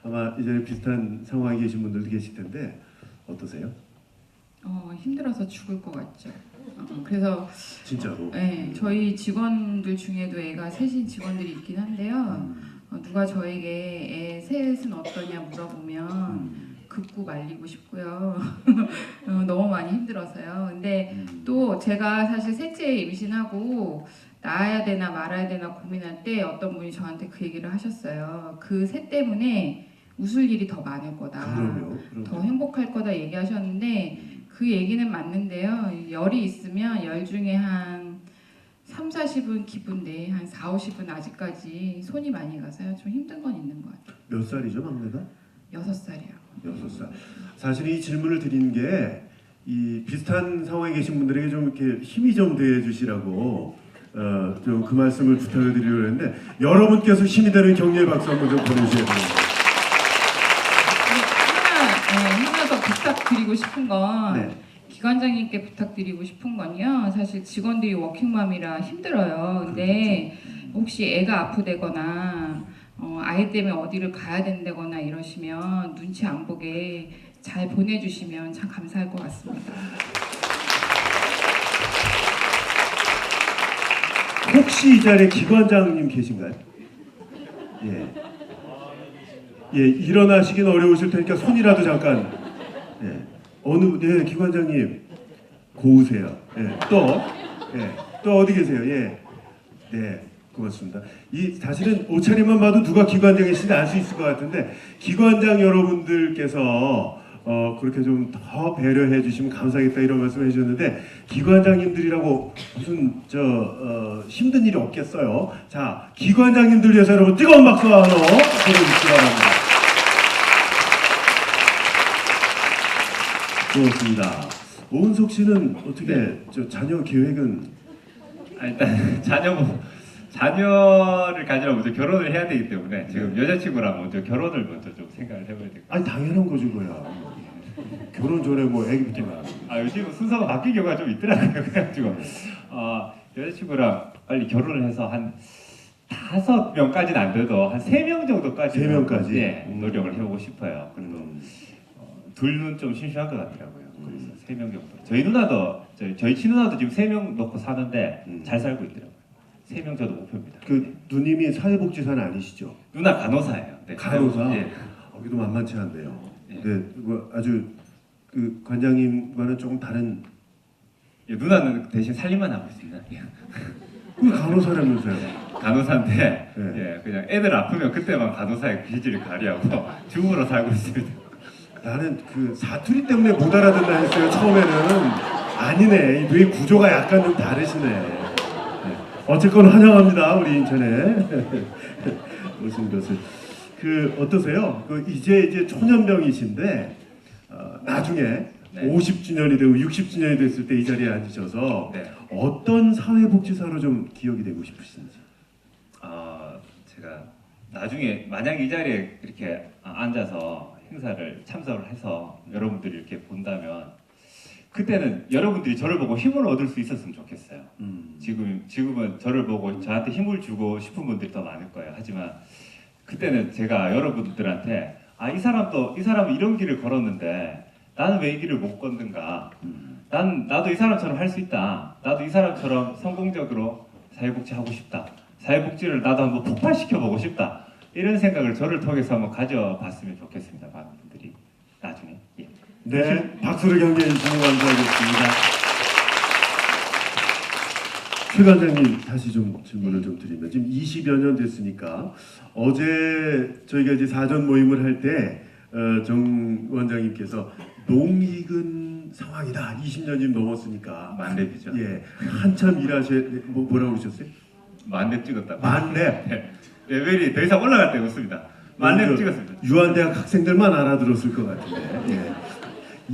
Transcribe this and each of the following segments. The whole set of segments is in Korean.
아마 이 자리에 비슷한 상황에 계신 분들도 계실 텐데 어떠세요? 힘들어서 죽을 것 같죠. 그래서 진짜로. 네, 저희 직원들 중에도 애가 셋인 직원들이 있긴 한데요. 누가 저에게 애 셋은 어떠냐 물어보면 긋고 말리고 싶고요. 너무 많이 힘들어서요. 근데 또 제가 사실 셋째 임신하고 낳아야 되나 말아야 되나 고민할 때 어떤 분이 저한테 그 얘기를 하셨어요. 그 셋 때문에 웃을 일이 더 많을 거다. 그럼요. 더 행복할 거다 얘기하셨는데 그 얘기는 맞는데요. 열이 있으면 열 중에 한 3, 40은 기쁜데 한 4, 50은 아직까지 손이 많이 가서요. 좀 힘든 건 있는 것 같아요. 몇 살이죠, 막내가? 6살이요. 6살. 사실 이 질문을 드리는 게 이 비슷한 상황에 계신 분들에게 좀 이렇게 힘이 좀 돼 주시라고 좀 그 말씀을 부탁을 드리려고 했는데 여러분께서 힘이 되는 격려의 박수 한번 좀 보내주셔야 됩니다. 하나 더 부탁드리고 싶은 건 네. 기관장님께 부탁드리고 싶은 건요. 사실 직원들이 워킹맘이라 힘들어요. 근데 혹시 애가 아프다거나 아이 때문에 어디를 가야 된다거나 이러시면 눈치 안 보게 잘 보내주시면 참 감사할 것 같습니다. 혹시 이 자리에 기관장님 계신가요? 예. 예, 일어나시긴 어려우실 테니까 손이라도 잠깐. 예. 예, 기관장님 고우세요. 예. 또 어디 계세요? 예. 네, 고맙습니다. 이 사실은 옷차림만 봐도 누가 기관장이신지 알 수 있을 것 같은데 기관장 여러분들께서 그렇게 좀 더 배려해 주시면 감사하겠다 이런 말씀을 해주셨는데 기관장님들이라고 무슨 힘든 일이 없겠어요. 자, 기관장님들 위해서 여러분 뜨거운 박수 하나 보내주시기 바랍니다. 고맙습니다. 오은석 씨는 어떻게 자녀 계획은? 일단 자녀를 가지려면 먼저 결혼을 해야 되기 때문에 지금 여자친구랑 먼저 결혼을 먼저 좀 생각을 해봐야 될 것 같아요. 아니 당연한 거죠, 뭐야. 결혼 전에 뭐 애기부터 낳아. 요즘 순서가 바뀐 경우가 좀 있더라고요. 그래가지고 여자친구랑 빨리 결혼을 해서 한 5명까지는 안 돼도 한 3명 정도까지 3명까지? 예, 노력을 해보고 싶어요. 그래도 둘은 좀 심심할 것 같더라고요. 그래서 3명 정도. 저희 누나도 저희 친누나도 지금 3명 놓고 사는데 잘 살고 있더라고요. 3명 저도 목표입니다. 그 누님이 사회복지사는 아니시죠? 누나 간호사예요. 네. 간호사? 예. 여기도 만만치 않네요. 예. 네, 아주 그 관장님과는 조금 다른. 예, 누나는 대신 살림만 하고 있습니다. 그 간호사라면서요? 간호사인데 네. 예, 그냥 애들 아프면 그때만 간호사의 기질을 발휘하고 주부로 살고 있습니다. 나는 그 사투리 때문에 못 알아듣나 했어요. 처음에는 아니네. 뇌 구조가 약간 좀 다르시네. 네. 어쨌건 환영합니다. 우리 인천에 오신 것을. 그 어떠세요? 그 이제 초년병이신데 나중에 네. 50주년이 되고 60주년이 됐을 때 이 자리에 앉으셔서 네. 어떤 사회복지사로 좀 기억이 되고 싶으신지. 제가 나중에 만약 이 자리에 이렇게 앉아서 행사를 참석을 해서 여러분들이 이렇게 본다면 그때는 여러분들이 저를 보고 힘을 얻을 수 있었으면 좋겠어요. 지금은 저를 보고 저한테 힘을 주고 싶은 분들이 더 많을 거예요. 하지만 그때는 제가 여러분들한테 이 사람은 이런 길을 걸었는데 나는 왜 이 길을 못 걷는가? 나도 이 사람처럼 할 수 있다. 나도 이 사람처럼 성공적으로 사회복지 하고 싶다. 사회복지를 나도 한번 폭발시켜 보고 싶다. 이런 생각을 저를 통해서 한번 가져봤으면 좋겠습니다. 많은 분들이 나중에. 예. 네, 박수를 격려해 주시면 감사하겠습니다. 최 관장님 다시 좀 질문을 좀 드리면 지금 20여 년 됐으니까 어제 저희가 이제 사전 모임을 할 때 정 원장님께서 농익은 상황이다. 20년이 넘었으니까 만렙이죠. 예, 한참 뭐라고 그러셨어요? 만렙 찍었다. 만렙. 네. 레벨이 더 이상 올라갈 데가 없습니다. 만렙 찍었습니다. 유한대학 학생들만 알아들었을 것 같은데 예.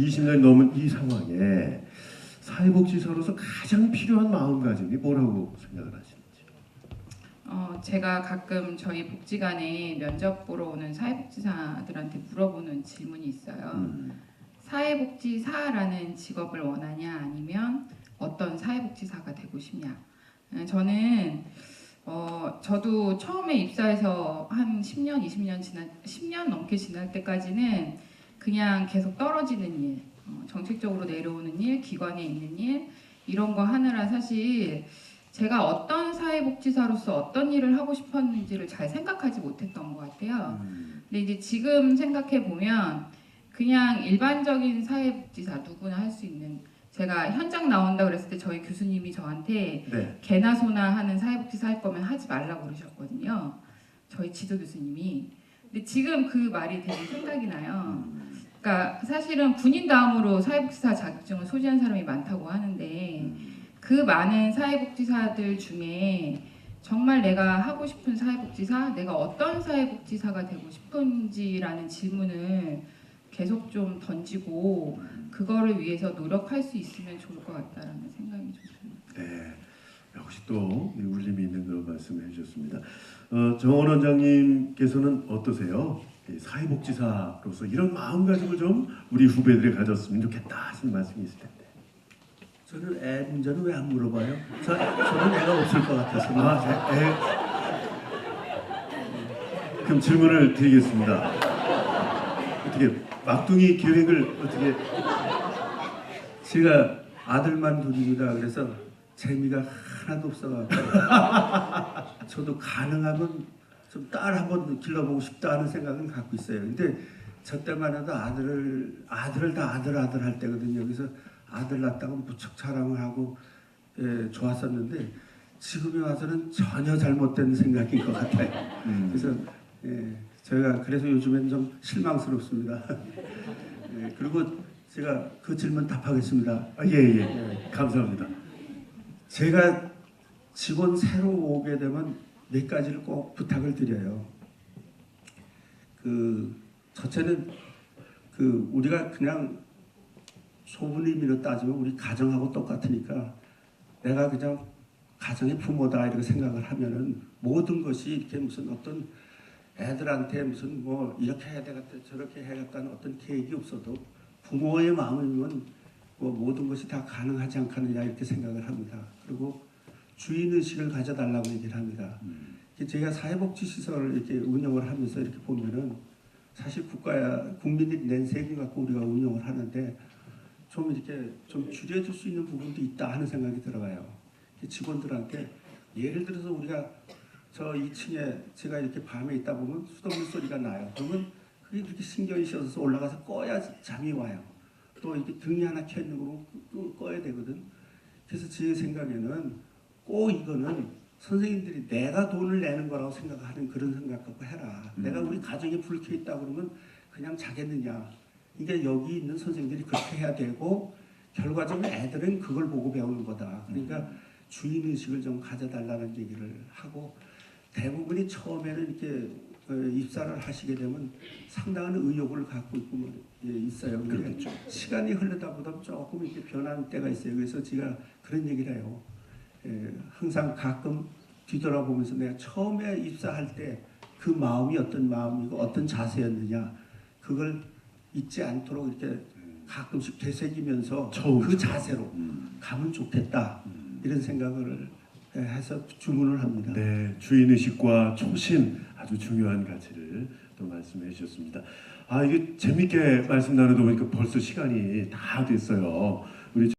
20년이 넘은 이 상황에 사회복지사로서 가장 필요한 마음가짐이 뭐라고 생각을 하시는지? 제가 가끔 저희 복지관에 면접 보러 오는 사회복지사들한테 물어보는 질문이 있어요. 사회복지사라는 직업을 원하냐 아니면 어떤 사회복지사가 되고 싶냐? 저는 저도 처음에 입사해서 한 10년, 10년 넘게 지날 때까지는 그냥 계속 떨어지는 일, 정책적으로 내려오는 일, 기관에 있는 일, 이런 거 하느라 사실 제가 어떤 사회복지사로서 어떤 일을 하고 싶었는지를 잘 생각하지 못했던 것 같아요. 근데 이제 지금 생각해 보면 그냥 일반적인 사회복지사 누구나 할 수 있는, 제가 현장 나온다 그랬을 때 저희 교수님이 저한테 네. 개나 소나 하는 사회복지사 할 거면 하지 말라고 그러셨거든요. 저희 지도 교수님이. 근데 지금 그 말이 되게 생각이 나요. 그러니까 사실은 군인 다음으로 사회복지사 자격증을 소지한 사람이 많다고 하는데 그 많은 사회복지사들 중에 정말 내가 하고 싶은 사회복지사, 내가 어떤 사회복지사가 되고 싶은지라는 질문을 계속 좀 던지고 그거를 위해서 노력할 수 있으면 좋을 것 같다라는 생각이 좀 듭니다. 네, 역시 또 울림이 있는 그런 말씀을 해주셨습니다. 정원 원장님께서는 어떠세요? 사회복지사로서 이런 마음가짐을 좀 우리 후배들이 가졌으면 좋겠다 하시는 말씀이 있을 텐데. 저는 애 문제는 왜 안 물어봐요? 저는 애가 없을 것 같아서. 그럼 질문을 드리겠습니다. 어떻게 막둥이 계획을 어떻게? 제가 아들만 둘입니다. 그래서 재미가 하나도 없어가지고 저도 가능하면 좀 딸 한번 길러보고 싶다 하는 생각은 갖고 있어요. 근데 저 때만 해도 아들을 다 아들 할 때거든요. 그래서 아들 낳았다고 무척 자랑을 하고 좋았었는데 지금에 와서는 전혀 잘못된 생각인 것 같아요. 그래서 저희가 그래서 요즘엔 좀 실망스럽습니다. 그리고 제가 그 질문 답하겠습니다. 예. 감사합니다. 제가 직원 새로 오게 되면 몇 가지를 꼭 부탁을 드려요. 첫째는 우리가 그냥 소분의 의미로 따지면 우리 가정하고 똑같으니까 내가 그냥 가정의 부모다 이렇게 생각을 하면은 모든 것이 이렇게 무슨 어떤 애들한테 무슨 뭐 이렇게 해야 되겠다 저렇게 해야겠다는 어떤 계획이 없어도 부모의 마음이면 뭐 모든 것이 다 가능하지 않겠느냐 이렇게 생각을 합니다. 그리고 주인의식을 가져달라고 얘기를 합니다. 제가 사회복지시설을 이렇게 운영을 하면서 이렇게 보면은 사실 국민이 낸 세금 갖고 우리가 운영을 하는데 좀 이렇게 좀 줄여줄 수 있는 부분도 있다 하는 생각이 들어가요. 직원들한테 예를 들어서 우리가 저 2층에 제가 이렇게 밤에 있다 보면 수돗물 소리가 나요. 그러면 그게 그렇게 신경이 씌어서 올라가서 꺼야 잠이 와요. 또 이렇게 등이 하나 켜 있는 거 꺼야 되거든. 그래서 제 생각에는 꼭 이거는 선생님들이 내가 돈을 내는 거라고 생각하는 그런 생각 갖고 해라. 내가 우리 가정에 불 켜 있다 그러면 그냥 자겠느냐. 그러니까 여기 있는 선생님들이 그렇게 해야 되고 결과적으로 애들은 그걸 보고 배우는 거다. 그러니까 주인의식을 좀 가져달라는 얘기를 하고 대부분이 처음에는 이렇게 입사를 하시게 되면 상당한 의욕을 갖고 있어요. 그렇죠. 시간이 흐르다 보다 조금 이렇게 변하는 때가 있어요. 그래서 제가 그런 얘기를 해요. 항상 가끔 뒤돌아보면서 내가 처음에 입사할 때 그 마음이 어떤 마음이고 어떤 자세였느냐 그걸 잊지 않도록 이렇게 가끔씩 되새기면서 그 자세로 가면 좋겠다 이런 생각을 해서 주문을 합니다. 네, 주인의식과 초심 아주 중요한 가치를 또 말씀해 주셨습니다. 이게 재밌게 말씀 나누다 보니까 벌써 시간이 다 됐어요. 우리